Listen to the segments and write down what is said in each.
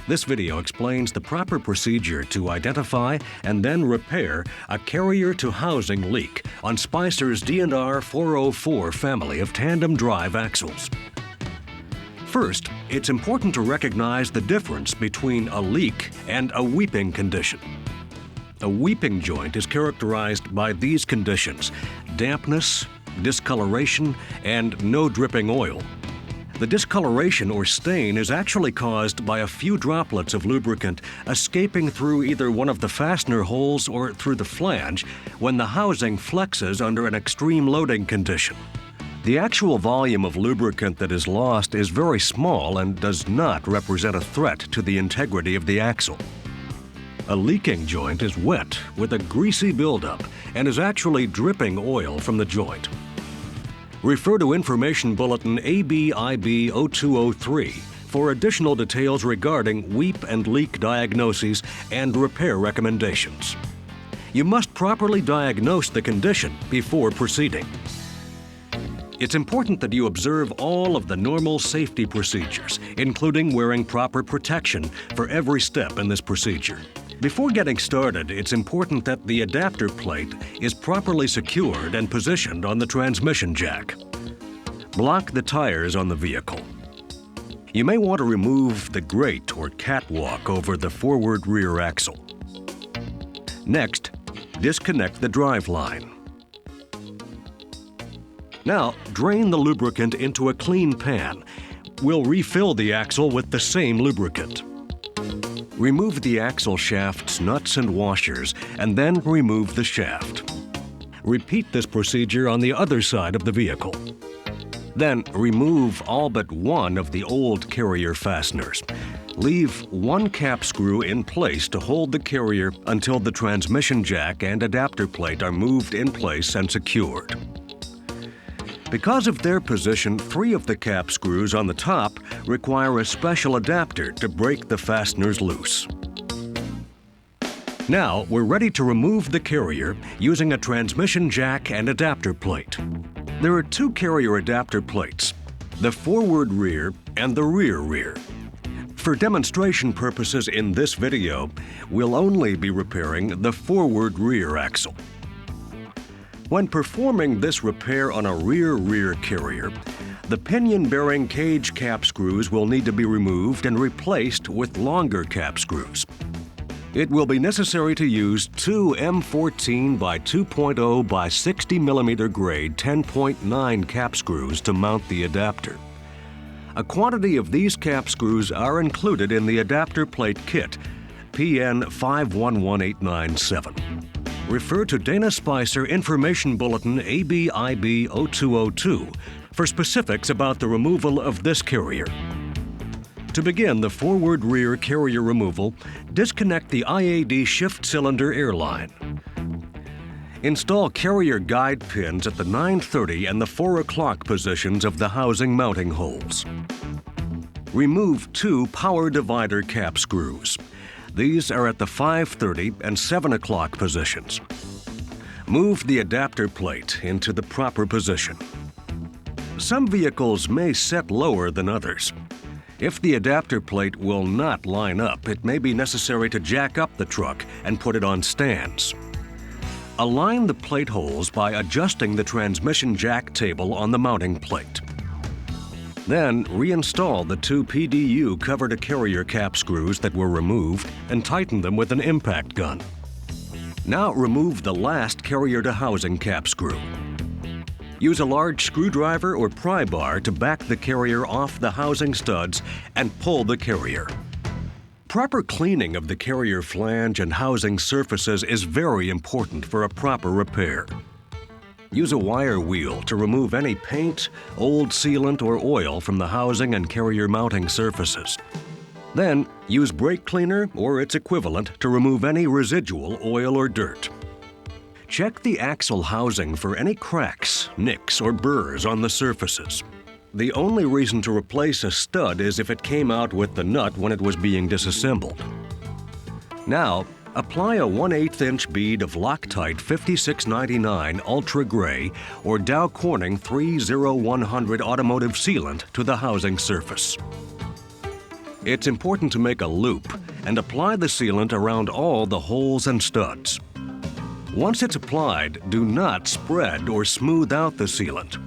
This video explains the proper procedure to identify and then repair a carrier-to-housing leak on Spicer's D&R 404 family of tandem drive axles. First, it's important to recognize the difference between a leak and a weeping condition. A weeping joint is characterized by these conditions: dampness, discoloration, and no dripping oil. The discoloration or stain is actually caused by a few droplets of lubricant escaping through either one of the fastener holes or through the flange when the housing flexes under an extreme loading condition. The actual volume of lubricant that is lost is very small and does not represent a threat to the integrity of the axle. A leaking joint is wet with a greasy buildup and is actually dripping oil from the joint. Refer to Information Bulletin ABIB 0203 for additional details regarding weep and leak diagnoses and repair recommendations. You must properly diagnose the condition before proceeding. It's important that you observe all of the normal safety procedures, including wearing proper protection for every step in this procedure. Before getting started, it's important that the adapter plate is properly secured and positioned on the transmission jack. Block the tires on the vehicle. You may want to remove the grate or catwalk over the forward rear axle. Next, disconnect the drive line. Now, drain the lubricant into a clean pan. We'll refill the axle with the same lubricant. Remove the axle shaft's nuts and washers, and then remove the shaft. Repeat this procedure on the other side of the vehicle. Then remove all but one of the old carrier fasteners. Leave one cap screw in place to hold the carrier until the transmission jack and adapter plate are moved in place and secured. Because of their position, 3 of the cap screws on the top require a special adapter to break the fasteners loose. Now, we're ready to remove the carrier using a transmission jack and adapter plate. There are 2 carrier adapter plates, the forward rear and the rear rear. For demonstration purposes in this video, we'll only be repairing the forward rear axle. When performing this repair on a rear carrier, the pinion-bearing cage cap screws will need to be removed and replaced with longer cap screws. It will be necessary to use 2 M14 by 2.0 by 60 mm grade 10.9 cap screws to mount the adapter. A quantity of these cap screws are included in the adapter plate kit, PN 511897. Refer to Dana Spicer Information Bulletin ABIB 0202 for specifics about the removal of this carrier. To begin the forward-rear carrier removal, disconnect the IAD shift cylinder air line. Install carrier guide pins at the 9:30 and the 4 o'clock positions of the housing mounting holes. Remove 2 power divider cap screws. These are at the 5:30 and 7 o'clock positions. Move the adapter plate into the proper position. Some vehicles may set lower than others. If the adapter plate will not line up, it may be necessary to jack up the truck and put it on stands. Align the plate holes by adjusting the transmission jack table on the mounting plate. Then reinstall the 2 PDU cover-to-carrier cap screws that were removed and tighten them with an impact gun. Now remove the last carrier-to-housing cap screw. Use a large screwdriver or pry bar to back the carrier off the housing studs and pull the carrier. Proper cleaning of the carrier flange and housing surfaces is very important for a proper repair. Use a wire wheel to remove any paint, old sealant, or oil from the housing and carrier mounting surfaces. Then, use brake cleaner or its equivalent to remove any residual oil or dirt. Check the axle housing for any cracks, nicks, or burrs on the surfaces. The only reason to replace a stud is if it came out with the nut when it was being disassembled. Now, apply a 1/8 inch bead of Loctite 5699 Ultra Gray or Dow Corning 30100 automotive sealant to the housing surface. It's important to make a loop and apply the sealant around all the holes and studs. Once it's applied, do not spread or smooth out the sealant.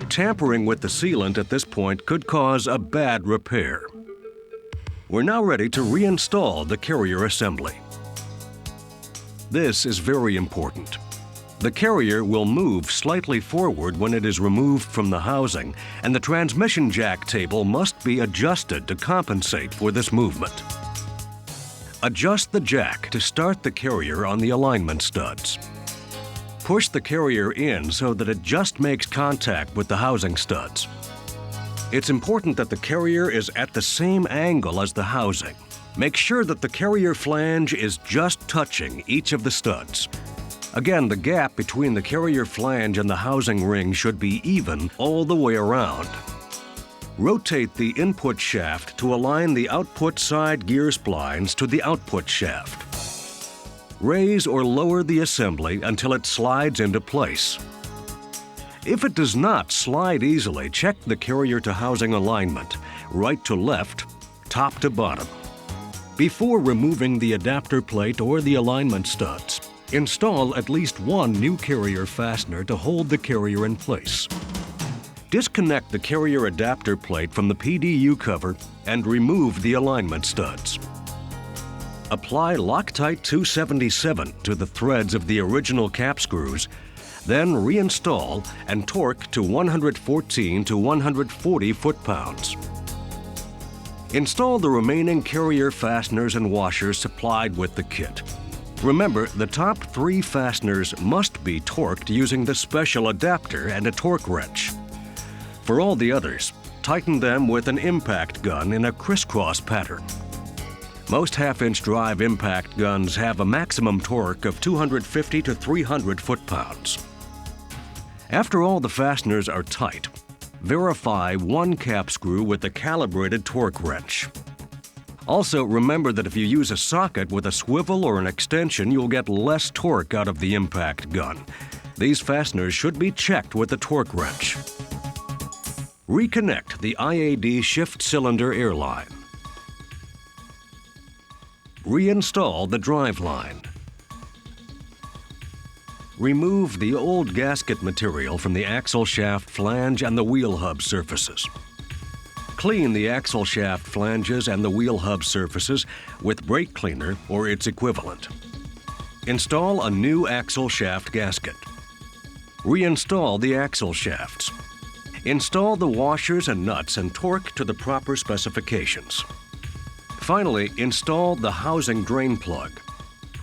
Tampering with the sealant at this point could cause a bad repair. We're now ready to reinstall the carrier assembly. This is very important. The carrier will move slightly forward when it is removed from the housing, and the transmission jack table must be adjusted to compensate for this movement. Adjust the jack to start the carrier on the alignment studs. Push the carrier in so that it just makes contact with the housing studs. It's important that the carrier is at the same angle as the housing. Make sure that the carrier flange is just touching each of the studs. Again, the gap between the carrier flange and the housing ring should be even all the way around. Rotate the input shaft to align the output side gear splines to the output shaft. Raise or lower the assembly until it slides into place. If it does not slide easily, check the carrier to housing alignment, right to left, top to bottom. Before removing the adapter plate or the alignment studs, install at least one new carrier fastener to hold the carrier in place. Disconnect the carrier adapter plate from the PDU cover and remove the alignment studs. Apply Loctite 277 to the threads of the original cap screws, then reinstall and torque to 114 to 140 foot-pounds. Install the remaining carrier fasteners and washers supplied with the kit. Remember, the top 3 fasteners must be torqued using the special adapter and a torque wrench. For all the others, tighten them with an impact gun in a crisscross pattern. Most half-inch drive impact guns have a maximum torque of 250 to 300 foot-pounds. After all the fasteners are tight, verify one cap screw with a calibrated torque wrench. Also, remember that if you use a socket with a swivel or an extension, you'll get less torque out of the impact gun. These fasteners should be checked with a torque wrench. Reconnect the IAD shift cylinder airline. Reinstall the driveline. Remove the old gasket material from the axle shaft flange and the wheel hub surfaces. Clean the axle shaft flanges and the wheel hub surfaces with brake cleaner or its equivalent. Install a new axle shaft gasket. Reinstall the axle shafts. Install the washers and nuts and torque to the proper specifications. Finally, install the housing drain plug.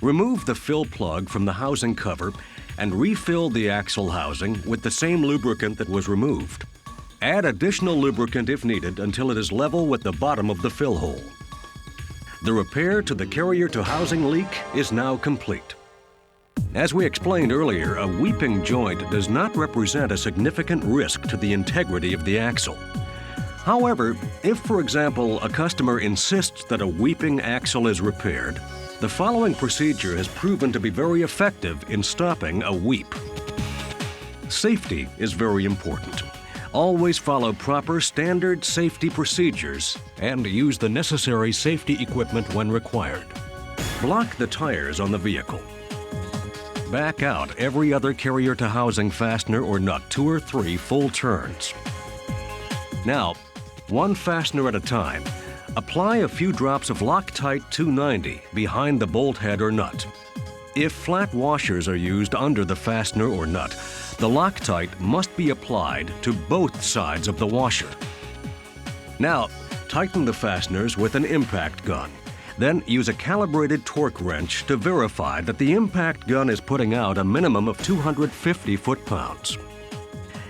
Remove the fill plug from the housing cover and refill the axle housing with the same lubricant that was removed. Add additional lubricant if needed until it is level with the bottom of the fill hole. The repair to the carrier to housing leak is now complete. As we explained earlier, a weeping joint does not represent a significant risk to the integrity of the axle. However, if, for example, a customer insists that a weeping axle is repaired, the following procedure has proven to be very effective in stopping a weep. Safety is very important. Always follow proper standard safety procedures and use the necessary safety equipment when required. Block the tires on the vehicle. Back out every other carrier to housing fastener or nut 2 or 3 full turns. Now, one fastener at a time, apply a few drops of Loctite 290 behind the bolt head or nut. If flat washers are used under the fastener or nut, the Loctite must be applied to both sides of the washer. Now, tighten the fasteners with an impact gun. Then use a calibrated torque wrench to verify that the impact gun is putting out a minimum of 250 foot-pounds.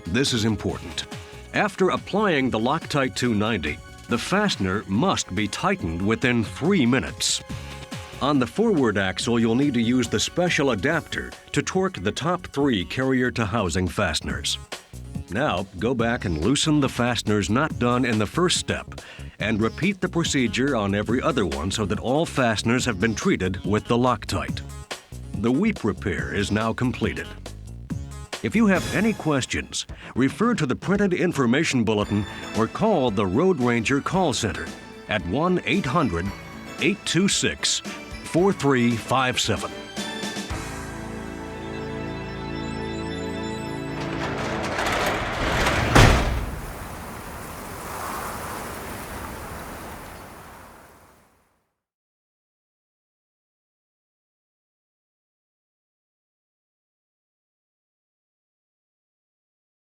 This is important. After applying the Loctite 290, the fastener must be tightened within 3 minutes. On the forward axle, you'll need to use the special adapter to torque the top 3 carrier to housing fasteners. Now, go back and loosen the fasteners not done in the first step, and repeat the procedure on every other one so that all fasteners have been treated with the Loctite. The weep repair is now completed. If you have any questions, refer to the printed information bulletin or call the Road Ranger call center. at 1-800-826-4357.